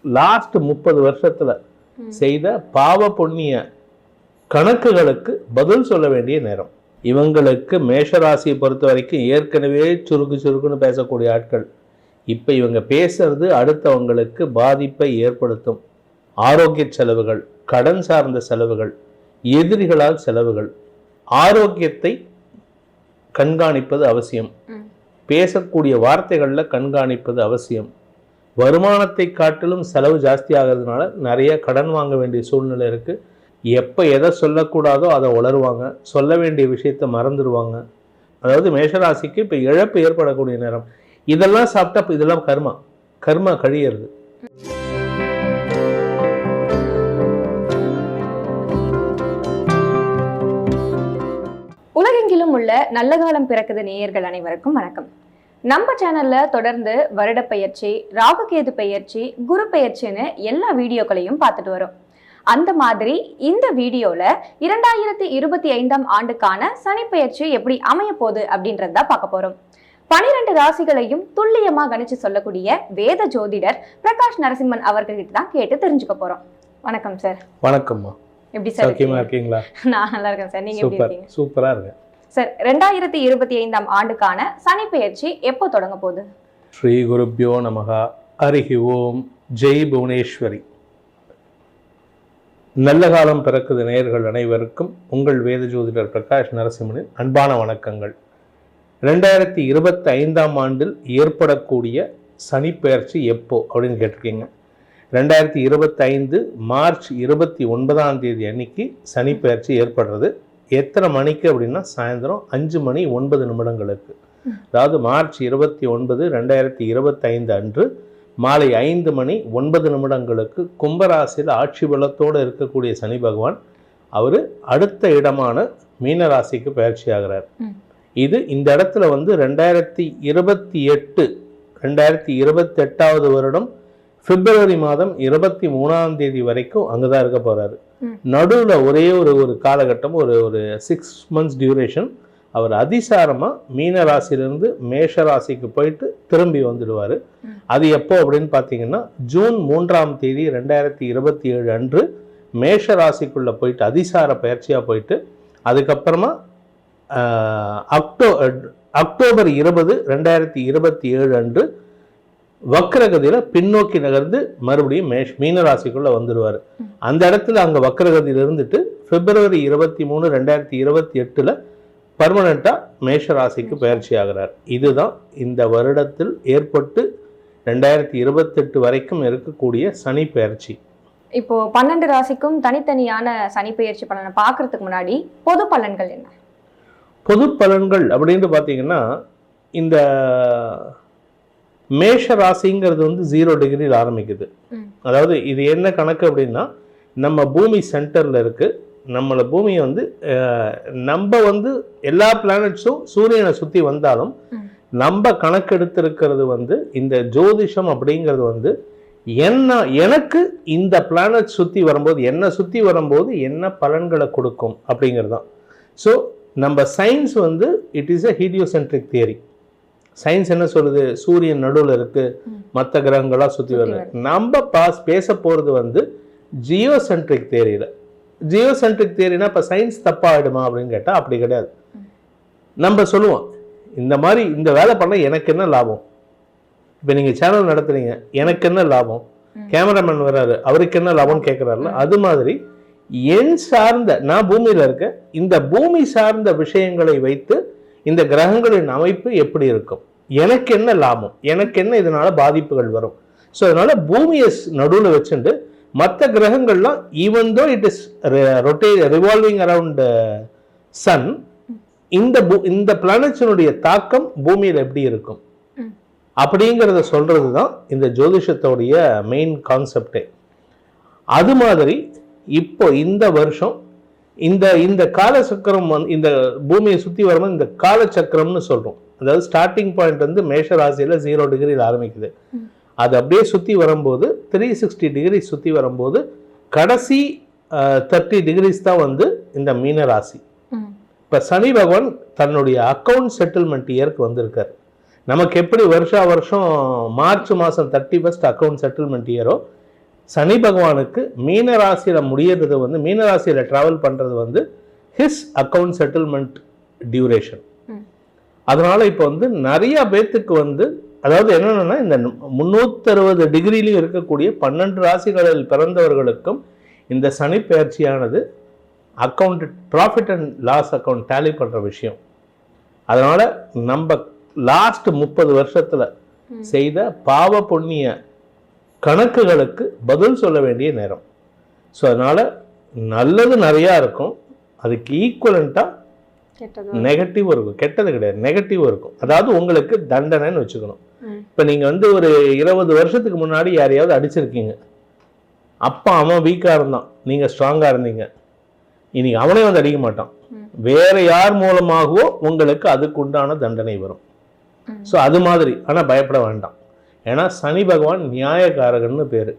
Last 30 வருஷத்துல செய்த பாவ புண்ணிய கணக்குகளுக்கு பதில் சொல்ல வேண்டிய நேரம். இவங்களுக்கு மேஷராசியை பொறுத்த வரைக்கும் ஏற்கனவே சுருக்குன்னு பேசக்கூடிய ஆட்கள். இப்போ இவங்க பேசுறது அடுத்தவங்களுக்கு பாதிப்பை ஏற்படுத்தும். ஆரோக்கிய செலவுகள், கடன் சார்ந்த செலவுகள், எதிரிகளால் செலவுகள். ஆரோக்கியத்தை கண்காணிப்பது அவசியம். பேசக்கூடிய வார்த்தைகளில் கண்காணிப்பது அவசியம். வருமானத்தை காட்டிலும் செலவு ஜாஸ்தி ஆகிறதுனால நிறைய கடன் வாங்க வேண்டிய சூழ்நிலை இருக்குது. எப்போ எதை சொல்லக்கூடாதோ அதை உளருவாங்க, சொல்ல வேண்டிய விஷயத்தை மறந்துடுவாங்க. அதாவது மேஷராசிக்கு இப்போ இழப்பு ஏற்படக்கூடிய நேரம். இதெல்லாம் சாப்பிட்டா இதெல்லாம் கர்மா கழியிறது. உலகெங்கிலும் உள்ள நல்ல காலம் பிறக்குது நேயர்கள் அனைவருக்கும் வணக்கம். நம்ம சேனல்ல தொடர்ந்து வருட பெயர்ச்சி, ராகுகேது பெயர்ச்சி, குரு பெயர்ச்சின்னு எல்லா வீடியோக்களையும் பார்த்துட்டு வரோம். அந்த மாதிரி இந்த வீடியோல 2025 ஆண்டுக்கான சனி பெயர்ச்சி எப்படி அமைய போகுது அப்படின்றத பார்க்க போறோம். 12 ராசிகளையும் துல்லியமா கணிச்சு சொல்லக்கூடிய வேத ஜோதிடர் பிரகாஷ் நரசிம்மன் அவர்கிட்ட தான் கேட்டு தெரிஞ்சுக்க போறோம். வணக்கம் சார். வணக்கம்மா. எப்படி சார் இருக்கீங்களா? நான் நல்லா இருக்கேன் சார். நீங்க எப்படி இருக்கீங்க? சூப்பரா இருக்கேன் சார். 2025 ஆண்டுக்கான சனி பெயர்ச்சி எப்போ தொடங்க போகுது? ஸ்ரீ குருப்யோ நமஹ. ஹரிஹி ஓம். ஜெய் புவனேஸ்வரி. நல்ல காலம் பிறக்குது நேயர்கள் அனைவருக்கும் உங்கள் வேத ஜோதிடர் பிரகாஷ் நரசிம்மனின் அன்பான வணக்கங்கள். 2025 ஆண்டில் ஏற்படக்கூடிய சனி பெயர்ச்சி எப்போ அப்படின்னு கேட்டிருக்கீங்க. 2025 மார்ச் 29ஆம் தேதி அன்னைக்கு சனி பெயர்ச்சி ஏற்படுறது. எத்தனை மணிக்கு அப்படின்னா சாயந்தரம் 5:09 அதாவது மார்ச் 29, 2025 அன்று மாலை 5:09 கும்பராசியில் ஆட்சி பலத்தோடு இருக்கக்கூடிய சனி பகவான் அவர் அடுத்த இடமான மீனராசிக்கு பயிற்சி ஆகிறார். இது இந்த இடத்துல 2028 வருடம் பிப்ரவரி மாதம் 23ஆம் தேதி வரைக்கும் அங்கதான் இருக்க போறாரு. நடுவில் ஒரே ஒரு காலகட்டம், ஒரு 6 months டியூரேஷன் அவர் அதிசாரமா மீன ராசியிலிருந்து மேஷ ராசிக்கு போயிட்டு திரும்பி வந்துடுவாரு. அது எப்போ அப்படின்னு பார்த்தீங்கன்னா ஜூன் 3ஆம் தேதி 2027 அன்று மேஷ ராசிக்குள்ள போயிட்டு அதிசார பயிற்சியா போயிட்டு அதுக்கப்புறமா அக்டோபர் 20, 2027 அன்று வக்ரகதியில பின்னோக்கி நகர்ந்து மறுபடியும் மீனராசிக்குள்ள வந்துடுவார். அந்த இடத்துல அங்க வக்ரகதியில இருந்துட்டு பிப்ரவரி 23, 2028 பர்மனண்டா மேஷ ராசிக்கு பயிற்சி ஆகிறார். இதுதான் இந்த வருடத்தில் ஏற்பட்டு 2028 வரைக்கும் இருக்கக்கூடிய சனி பெயர்ச்சி. இப்போ 12 ராசிக்கும் தனித்தனியான சனி பெயர்ச்சி பலனை பார்க்கறதுக்கு முன்னாடி பொது பலன்கள் என்ன? பொது பலன்கள் அப்படின்னு பார்த்தீங்கன்னா இந்த மேஷ ராசிங்கிறது 0 டிகிரியில் ஆரம்பிக்குது. அதாவது இது என்ன கணக்கு அப்படின்னா நம்ம பூமி சென்டர்ல இருக்கு. நம்மளை பூமியை நம்ம எல்லா பிளானட்ஸும் சூரியனை சுற்றி வந்தாலும் நம்ம கணக்கெடுத்திருக்கிறது இந்த ஜோதிஷம் அப்படிங்கிறது எனக்கு இந்த பிளானட் சுற்றி வரும்போது என்ன பலன்களை கொடுக்கும் அப்படிங்கிறது தான். ஸோ நம்ம science it is a heliocentric theory. Science என்ன சொல்லுது? சூரியன் நடுவில் இருக்கு, மற்ற கிரகங்களாக சுற்றி வருது. நம்ம பேச போகிறது ஜியோசென்ட்ரிக் தியரியில. ஜியோசென்ட்ரிக் தியரினா இப்போ சயின்ஸ் தப்பாகிடுமா அப்படின்னு கேட்டால் அப்படி கிடையாது. நம்ம சொல்லுவோம் இந்த மாதிரி இந்த வேலை பண்ண எனக்கு என்ன லாபம். இப்போ நீங்கள் சேனல் நடத்துறீங்க, எனக்கு என்ன லாபம். கேமராமேன் வர்றாரு, அவருக்கு என்ன லாபம்னு கேட்குறாருல, அது மாதிரி என் சார்ந்த நான் பூமியில் இருக்கேன், இந்த பூமி சார்ந்த விஷயங்களை வைத்து இந்த கிரகங்களின் அமைப்பு எப்படி இருக்கும், எனக்கு என்ன லாபம், எனக்கு என்ன இதனால பாதிப்புகள் வரும். ஸோ அதனால பூமியை நடுவில் வச்சுட்டு மற்ற கிரகங்கள்லாம் even though it is revolving around sun, இந்த பிளானட்ஸினுடைய தாக்கம் பூமியில் எப்படி இருக்கும் அப்படிங்கிறத சொல்றது தான் இந்த ஜோதிஷத்தோடைய மெயின் கான்செப்டே. அது மாதிரி இப்போ இந்த வருஷம் இந்த காலச்சக்கரம் இந்த பூமியை சுற்றி வரும்போது இந்த காலச்சக்கரம்னு சொல்றோம். அதாவது ஸ்டார்டிங் பாயிண்ட் மேஷ ராசியில 0 டிகிரியில் ஆரம்பிக்குது. அது அப்படியே சுற்றி வரும்போது 360 டிகிரி சுற்றி வரும்போது கடைசி 30 டிகிரிஸ் தான் இந்த மீன ராசி. இப்போ சனி பகவான் தன்னுடைய அக்கௌண்ட் செட்டில்மெண்ட் இயருக்கு நமக்கு எப்படி வருஷம் மார்ச் மாதம் 31 அக்கௌண்ட் செட்டில்மெண்ட் இயரோ சனி பகவானுக்கு மீன ராசியில் முடியறது வந்து மீன ராசியில் ட்ராவல் பண்ணுறது வந்து ஹிஸ் அக்கௌண்ட் செட்டில்மெண்ட் டியூரேஷன். அதனால் இப்போ வந்து நிறைய பேர்த்துக்கு வந்து அதாவது என்னென்னா இந்த 360 டிகிரிலையும் இருக்கக்கூடிய 12 ராசிகளில் பிறந்தவர்களுக்கும் இந்த சனி பெயர்ச்சியானது account profit and loss account tally பண்ணுற விஷயம். அதனால் நம்ம லாஸ்ட் 30 வருஷத்தில் செய்த பாவ புண்ணிய கணக்குகளுக்கு பதில் சொல்ல வேண்டிய நேரம். ஸோ அதனால் நல்லது நிறையா இருக்கும், அதுக்கு ஈக்குவலண்ட்டாக நெகட்டிவ் இருக்கும். கெட்டது கிடையாது, நெகட்டிவ் இருக்கும். அதாவது உங்களுக்கு தண்டனைன்னு வச்சுக்கணும். இப்போ நீங்கள் வந்து ஒரு 20 வருஷத்துக்கு முன்னாடி யாரையாவது அடிச்சிருக்கீங்க, அப்பா அவன் வீக்காக இருந்தான், நீங்கள் ஸ்ட்ராங்காக இருந்தீங்க, இன்னைக்கு அவனே வந்து அடிக்க மாட்டான், வேற யார் மூலமாகவோ உங்களுக்கு அதுக்கு உண்டான தண்டனை வரும். ஸோ அது மாதிரி. ஆனால் பயப்பட வேண்டாம். ஏன்னா சனி பகவான் நியாயக்காரகன்னு பேர்.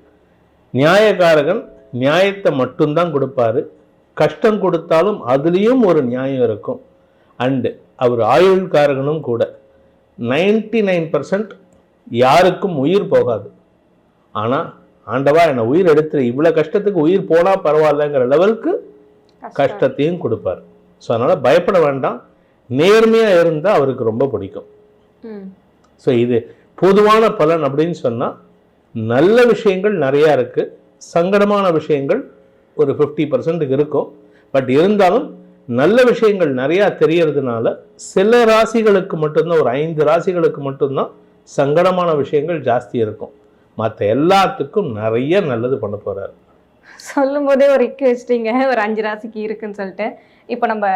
நியாயக்காரகன் நியாயத்தை மட்டும்தான் கொடுப்பாரு. கஷ்டம் கொடுத்தாலும் அதுலேயும் ஒரு நியாயம் இருக்கும். அண்டு அவர் ஆயுள்காரகனும் கூட. 99% யாருக்கும் உயிர் போகாது. ஆனால் ஆண்டவா என்னை உயிர் எடுத்துரு, இவ்வளோ கஷ்டத்துக்கு உயிர் போனால் பரவாயில்லங்கிற லெவலுக்கு கஷ்டத்தையும் கொடுப்பார். ஸோ அதனால் பயப்பட வேண்டாம். நேர்மையாக இருந்தால் அவருக்கு ரொம்ப பிடிக்கும். ஸோ இது பொதுவான பலன் அப்படின்னு சொன்னால் நல்ல விஷயங்கள் நிறையா இருக்குது, சங்கடமான விஷயங்கள் ஒரு 50% இருக்கும். பட் இருந்தாலும் நல்ல விஷயங்கள் நிறையா தெரியறதுனால சில ராசிகளுக்கு மட்டும்தான், ஒரு 5 ராசிகளுக்கு மட்டும்தான் சங்கடமான விஷயங்கள் ஜாஸ்தி இருக்கும். மற்ற எல்லாத்துக்கும் நிறைய நல்லது பண்ண போகிறார். சொல்லும் போதே ஒரு இக்கு வச்சிட்டீங்க, ஒரு 5 ராசிக்கு இருக்குன்னு சொல்லிட்டு. இப்போ நம்ம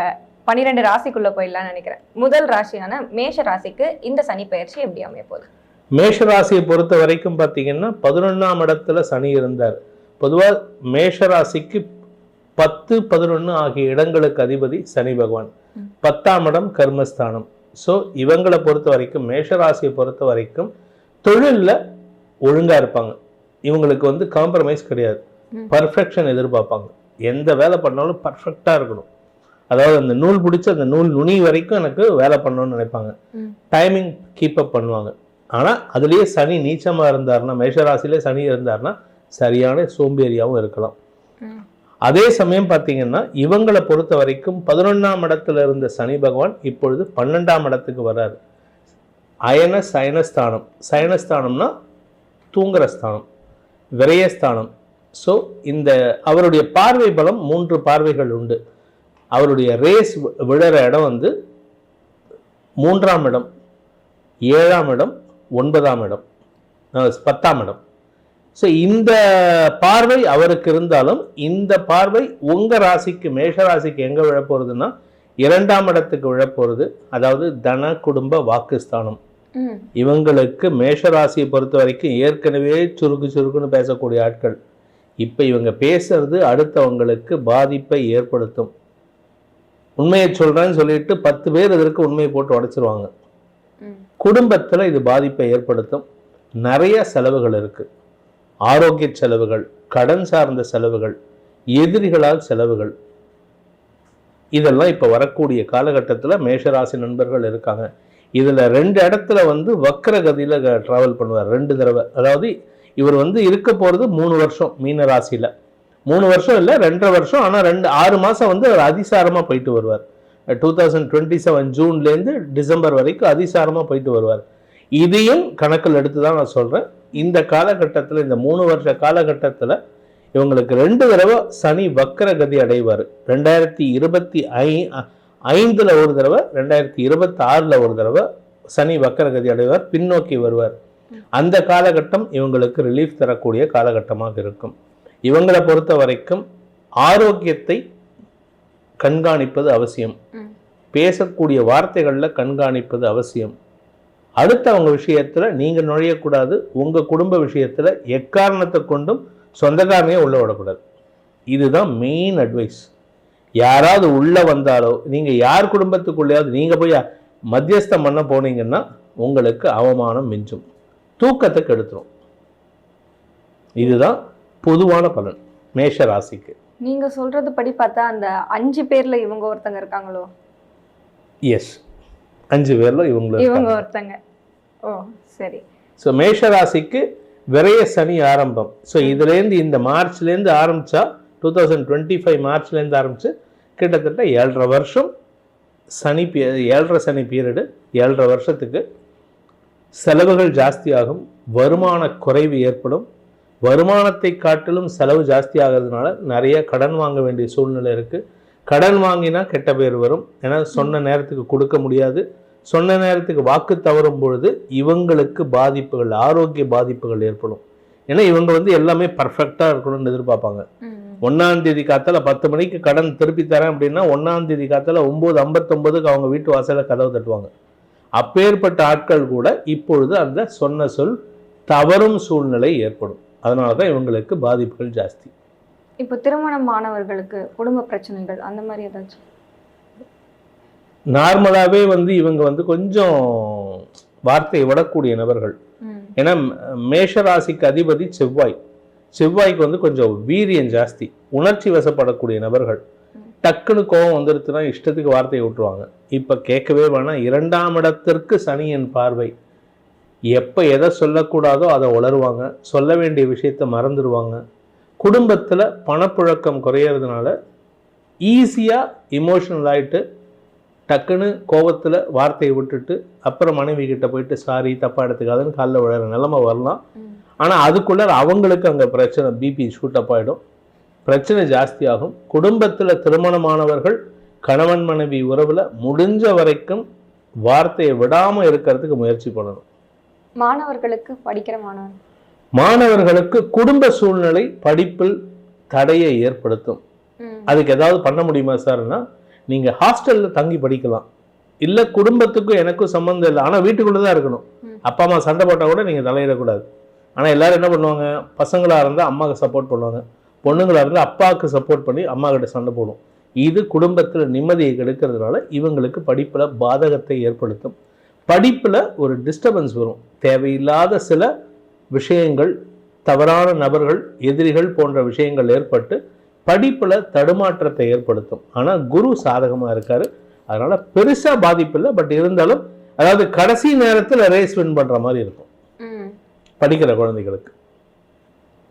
12 ராசிக்குள்ளே போயிடலாம்னு நினைக்கிறேன். முதல் ராசியான மேஷ ராசிக்கு இந்த சனி பயிற்சி எப்படி அமைய போகுது? மேஷ ராசியை பொறுத்த வரைக்கும் பார்த்தீங்கன்னா 11ஆம் இடத்துல சனி இருந்தார். பொதுவாக மேஷ ராசிக்கு 10, 11 ஆகிய இடங்களுக்கு அதிபதி சனி பகவான். 10ஆம் இடம் கர்மஸ்தானம். ஸோ இவங்களை பொறுத்த வரைக்கும், மேஷ ராசியை பொறுத்த வரைக்கும் தொழிலில் ஒழுங்காக இருப்பாங்க. இவங்களுக்கு வந்து காம்ப்ரமைஸ் கிடையாது, பர்ஃபெக்ஷன் எதிர்பார்ப்பாங்க. எந்த வேலை பண்ணாலும் பர்ஃபெக்டாக இருக்கணும். அதாவது அந்த நூல் பிடிச்சி அந்த நூல் நுனி வரைக்கும் எனக்கு வேலை பண்ணணும்னு நினைப்பாங்க. டைமிங் கீப் அப் பண்ணுவாங்க. ஆனால் அதுலேயே சனி நீச்சமாக இருந்தாருன்னா, மேஷராசிலே சனி இருந்தாருன்னா சரியான சோம்பேறியாகவும் இருக்கலாம். அதே சமயம் பார்த்தீங்கன்னா இவங்களை பொறுத்த வரைக்கும் 11ஆம் இடத்துல இருந்த சனி பகவான் இப்பொழுது 12ஆம் இடத்துக்கு வர்றாரு. அயன சயனஸ்தானம். சயனஸ்தானம்னா தூங்குற ஸ்தானம், விரயஸ்தானம். ஸோ இந்த அவருடைய பார்வை பலம் 3 பார்வைகள் உண்டு. அவருடைய ரேஸ் விழற இடம் வந்து 3ஆம் இடம், 7ஆம் இடம், 9ஆம் இடம், 10ஆம் இடம். ஸோ இந்த பார்வை அவருக்கு இருந்தாலும் இந்த பார்வை உங்கள் ராசிக்கு, மேஷ ராசிக்கு எங்கே விழப்போகிறதுனா 2ஆம் இடத்துக்கு விழப்போகிறது. அதாவது தன குடும்ப வாக்குஸ்தானம். இவங்களுக்கு மேஷ ராசியை பொறுத்த வரைக்கும் ஏற்கனவே சுருக்குன்னு பேசக்கூடிய ஆட்கள். இப்போ இவங்க பேசுறது அடுத்தவங்களுக்கு பாதிப்பை ஏற்படுத்தும். உண்மையை சொல்கிறேன்னு சொல்லிட்டு 10 பேர் இதற்கு உண்மையை போட்டு உடைச்சிருவாங்க. குடும்பத்தில் இது பாதிப்பை ஏற்படுத்தும். நிறைய செலவுகள் இருக்குது. ஆரோக்கிய செலவுகள், கடன் சார்ந்த செலவுகள், எதிரிகளால் செலவுகள், இதெல்லாம் இப்போ வரக்கூடிய காலகட்டத்தில் மேஷராசி நண்பர்கள் இருக்காங்க. இதில் 2 இடத்துல வந்து வக்ரகதியில் ட்ராவல் பண்ணுவார் 2 தடவை. அதாவது இவர் வந்து இருக்க போகிறது 3 வருஷம் மீன ராசியில். 3 வருஷம் இல்லை, 2.5 வருஷம். ஆனால் 6 மாதம் வந்து அவர் அதிசாரமாக போயிட்டு வருவார். 2027 ஜூன்லேருந்து டிசம்பர் வரைக்கும் அதிசாரமாக போயிட்டு வருவார். இதையும் கணக்கில் எடுத்து தான் நான் சொல்கிறேன். இந்த காலகட்டத்தில், இந்த 3 வருஷ காலகட்டத்தில் இவங்களுக்கு 2 தடவை சனி வக்ரகதி அடைவார். 2025 ஒரு தடவை, 2026 ஒரு தடவை சனி வக்ரகதி அடைவார், பின்னோக்கி வருவார். அந்த காலகட்டம் இவங்களுக்கு ரிலீஃப் தரக்கூடிய காலகட்டமாக இருக்கும். இவங்களை பொறுத்த வரைக்கும் ஆரோக்கியத்தை கண்காணிப்பது அவசியம். பேசக்கூடிய வார்த்தைகளில் கண்காணிப்பது அவசியம். அடுத்தவங்க விஷயத்தில் நீங்கள் நுழையக்கூடாது. உங்கள் குடும்ப விஷயத்தில் எக்காரணத்தை கொண்டும் சொந்தக்காரனையே உள்ளே விடக்கூடாது. இதுதான் மெயின் அட்வைஸ். யாராவது உள்ளே வந்தாலோ, நீங்கள் யார் குடும்பத்துக்குள்ளேயாவது நீங்கள் போய் மத்தியஸ்தம் பண்ண போனீங்கன்னா உங்களுக்கு அவமானம் மிஞ்சும், தூக்கத்தை கெடுத்துரும். இதுதான் பொதுவான பலன் மேஷ ராசிக்கு. நீங்கள் சொல்கிறது படி பார்த்தா அந்த 5 பேரில் இவங்க ஒருத்தங்க இருக்காங்களோ? எஸ், 5 பேரில் இவங்க ஒருத்தங்க. ஓ சரி. ஸோ மேஷ ராசிக்கு விரய சனி ஆரம்பம். ஸோ இதுலேருந்து இந்த மார்ச்லேருந்து ஆரம்பித்தா 2025 மார்ச்லேருந்து ஆரம்பித்து கிட்டத்தட்ட 7.5 வருஷம் சனி 7.5 சனி பீரியடு. 7.5 வருஷத்துக்கு செலவுகள் ஜாஸ்தியாகும், வருமான குறைவு ஏற்படும். வருமானத்தை காட்டிலும் செலவு ஜாஸ்தி ஆகிறதுனால நிறைய கடன் வாங்க வேண்டிய சூழ்நிலை இருக்குது. கடன் வாங்கினா கெட்ட பேர் வரும். ஏன்னா சொன்ன நேரத்துக்கு கொடுக்க முடியாது. சொன்ன நேரத்துக்கு வாக்கு தவறும் பொழுது இவங்களுக்கு பாதிப்புகள், ஆரோக்கிய பாதிப்புகள் ஏற்படும். ஏன்னா இவங்க வந்து எல்லாமே பர்ஃபெக்டாக இருக்கணும்னு எதிர்பார்ப்பாங்க. 1ஆம் தேதி காத்தால 10 மணிக்கு கடன் திருப்பி தரேன் அப்படின்னா 1ஆம் தேதி காத்தால 9:59க்கு அவங்க வீட்டு வாசல கதவை தட்டுவாங்க. அப்பேற்பட்ட ஆட்கள் கூட இப்பொழுது அந்த சொன்ன சொல் தவறும் சூழ்நிலை ஏற்படும். அதனால தான் இவங்களுக்கு பாதிப்புகள் ஜாஸ்தி. இப்போ திருமணமானவர்களுக்கு குடும்ப பிரச்சனைகள் அந்த மாதிரி ஏதாச்சும்? நார்மலாகவே வந்து இவங்க வந்து கொஞ்சம் வார்த்தையை விடக்கூடிய நபர்கள். ஏன்னா மேஷராசிக்கு அதிபதி செவ்வாய். செவ்வாய்க்கு வந்து கொஞ்சம் வீரியம் ஜாஸ்தி, உணர்ச்சி வசப்படக்கூடிய நபர்கள். டக்குன்னு கோபம் வந்துடுச்சுன்னா இஷ்டத்துக்கு வார்த்தையை விட்டுருவாங்க. இப்போ கேட்கவே வேணாம், 2ஆம் இடத்திற்கு சனியின் பார்வை. எப்போ எதை சொல்லக்கூடாதோ அதை உளருவாங்க, சொல்ல வேண்டிய விஷயத்தை மறந்துடுவாங்க. குடும்பத்தில் பணப்புழக்கம் குறையிறதுனால ஈஸியாக இமோஷனல் ஆகிட்டு டக்குன்னு கோபத்தில் வார்த்தையை விட்டுட்டு அப்புறம் மனைவி கிட்ட போயிட்டு சாரி தப்பாக எடுத்துக்காதுன்னு காலில் விழுற நிலைமை வரலாம். ஆனால் அதுக்குள்ளே அவங்களுக்கு அங்கே பிரச்சனை, பிபி ஷூட்டப் ஆகிடும், பிரச்சனை ஜாஸ்தியாகும். குடும்பத்தில் திருமணமானவர்கள் கணவன் மனைவி உறவில் முடிஞ்ச வரைக்கும் வார்த்தையை விடாமல் இருக்கிறதுக்கு முயற்சி பண்ணணும். மாணவர்களுக்கு, படிக்கிற மாணவர்களுக்கு குடும்ப சூழ்நிலை படிப்பில் தடையை ஏற்படுத்தும். அதுக்கு ஏதாவது பண்ண முடியுமா சார்னா, நீங்கள் ஹாஸ்டலில் தங்கி படிக்கலாம். இல்லை குடும்பத்துக்கும் எனக்கும் சம்மந்தம் இல்லை, ஆனால் வீட்டுக்குள்ளே தான் இருக்கணும். அப்பா அம்மா சண்டை போட்டால் கூட நீங்கள் தலையிடக்கூடாது. ஆனால் எல்லாரும் என்ன பண்ணுவாங்க, பசங்களாக இருந்தால் அம்மாவுக்கு சப்போர்ட் பண்ணுவாங்க, பொண்ணுங்களாக இருந்தால் அப்பாவுக்கு சப்போர்ட் பண்ணி அம்மா கிட்ட சண்டை போடும். இது குடும்பத்தில் நிம்மதியை கெடுக்கிறதுனால இவங்களுக்கு படிப்பில் பாதகத்தை ஏற்படுத்தும். படிப்பில் ஒரு டிஸ்டர்பன்ஸ் வரும். தேவையில்லாத சில விஷயங்கள், தவறான நபர்கள், எதிரிகள் போன்ற விஷயங்கள் ஏற்பட்டு படிப்பில் தடுமாற்றத்தை ஏற்படுத்தும். ஆனால் குரு சாதகமாக இருக்காரு, அதனால பெருசாக பாதிப்பு இல்லை. பட் இருந்தாலும் அதாவது கடைசி நேரத்தில் ரேஸ் வின் பண்ணுற மாதிரி இருக்கும் படிக்கிற குழந்தைகளுக்கு.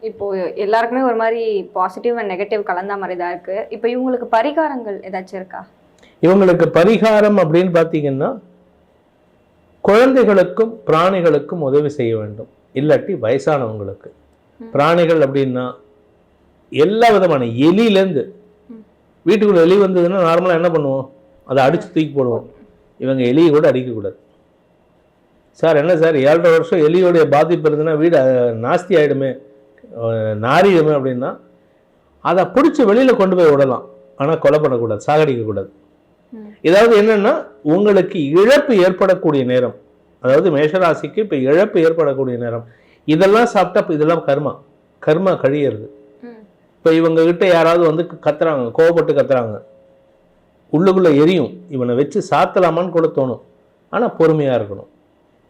இப்போ எல்லாருக்குமே ஒரு மாதிரி பாசிட்டிவ் அண்ட் நெகட்டிவ் கலந்த மாதிரி தான் இருக்கு. இப்போ இவங்களுக்கு பரிகாரங்கள் ஏதாச்சும் இருக்கா? இவங்களுக்கு பரிகாரம் அப்படின்னு பார்த்தீங்கன்னா, குழந்தைகளுக்கும் பிராணிகளுக்கும் உதவி செய்ய வேண்டும். இல்லாட்டி வயசானவங்களுக்கு. பிராணிகள் அப்படின்னா எல்லா விதமான எலியிலேருந்து, வீட்டுக்குள்ள எலி வந்ததுன்னா நார்மலாக என்ன பண்ணுவோம், அதை அடித்து தூக்கி போடுவோம். இவங்க எலியை கூட அடிக்கக்கூடாது. சார் என்ன சார் 7.5 வருஷம் எலியோடைய பாதிப்பு இருந்ததுன்னா வீடு நாஸ்தி ஆகிடுமே, நாரிடுமே அப்படின்னா அதை பிடிச்சி வெளியில் கொண்டு போய் விடலாம். ஆனால் கொலை பண்ணக்கூடாது, சாகடிக்கக்கூடாது. ஏதாவது என்னன்னா உங்களுக்கு இழப்பு ஏற்படக்கூடிய நேரம், அதாவது மேஷராசிக்கு இப்போ இழப்பு ஏற்படக்கூடிய நேரம், இதெல்லாம் சாப்பிட்டா இதெல்லாம் கர்மா கழியிறது. இப்போ இவங்க கிட்ட யாராவது வந்து கத்துறாங்க, கோவப்பட்டு கத்துறாங்க, உள்ளுக்குள்ளே எரியும், இவனை வச்சு சாத்தலாமான்னு கூட தோணும். ஆனால் பொறுமையாக இருக்கணும்.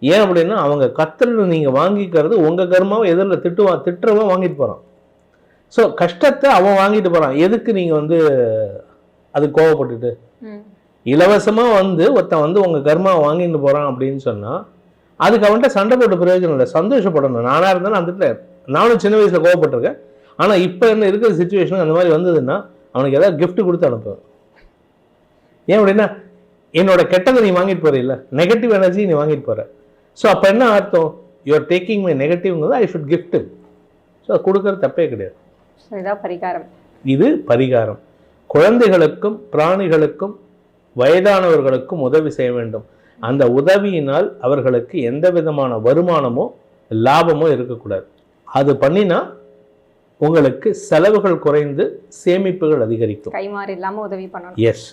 ஏன் அப்படின்னா அவங்க கத்துறது நீங்கள் வாங்கிக்கிறது உங்கள் கர்மாவை எதிரில் திட்டுறவன் வாங்கிட்டு போகிறான். ஸோ கஷ்டத்தை அவன் வாங்கிட்டு போகிறான். எதுக்கு நீங்கள் வந்து அது கோவப்பட்டுட்டு இலவசமாக வந்து ஒருத்தன் வந்து உங்கள் கர்மாவை வாங்கிட்டு போகிறான் அப்படின்னு சொன்னால் அதுக்கு அவன்கிட்ட சண்டை போட்டு பிரயோஜனம் இல்லை, சந்தோஷப்படணும். நானாக இருந்தாலும் அந்த நானும் சின்ன வயசில் கோவப்பட்டிருக்கேன். ஆனால் இப்போ என்ன இருக்கிற சுச்சுவேஷன் அந்த மாதிரி வந்ததுன்னா அவனுக்கு ஏதாவது கிஃப்ட் கொடுத்து அனுப்புவேன். ஏன் அப்படின்னா என்னோட கெட்டதை நீ வாங்கிட்டு போகிற, இல்லை நெகட்டிவ் எனர்ஜி நீ வாங்கிட்டு போகிற. ஸோ அப்போ என்ன அர்த்தம், யூஆர் டேக்கிங் மை நெகட்டிவ்ங்கிறது ஐ ஷுட் கிஃப்ட். ஸோ கொடுக்கறது தப்பே கிடையாது. இது பரிகாரம். குழந்தைகளுக்கும் பிராணிகளுக்கும் வயதானவர்களுக்கும் உதவி செய்ய வேண்டும். அந்த உதவியினால் அவர்களுக்கு எந்த விதமான வருமானமோ லாபமோ இருக்கக்கூடாது. அது பண்ணினா உங்களுக்கு செலவுகள் குறைந்து சேமிப்புகள் அதிகரிக்கும். கைமாறு இல்லாமல் உதவி பண்ணணும். எஸ்.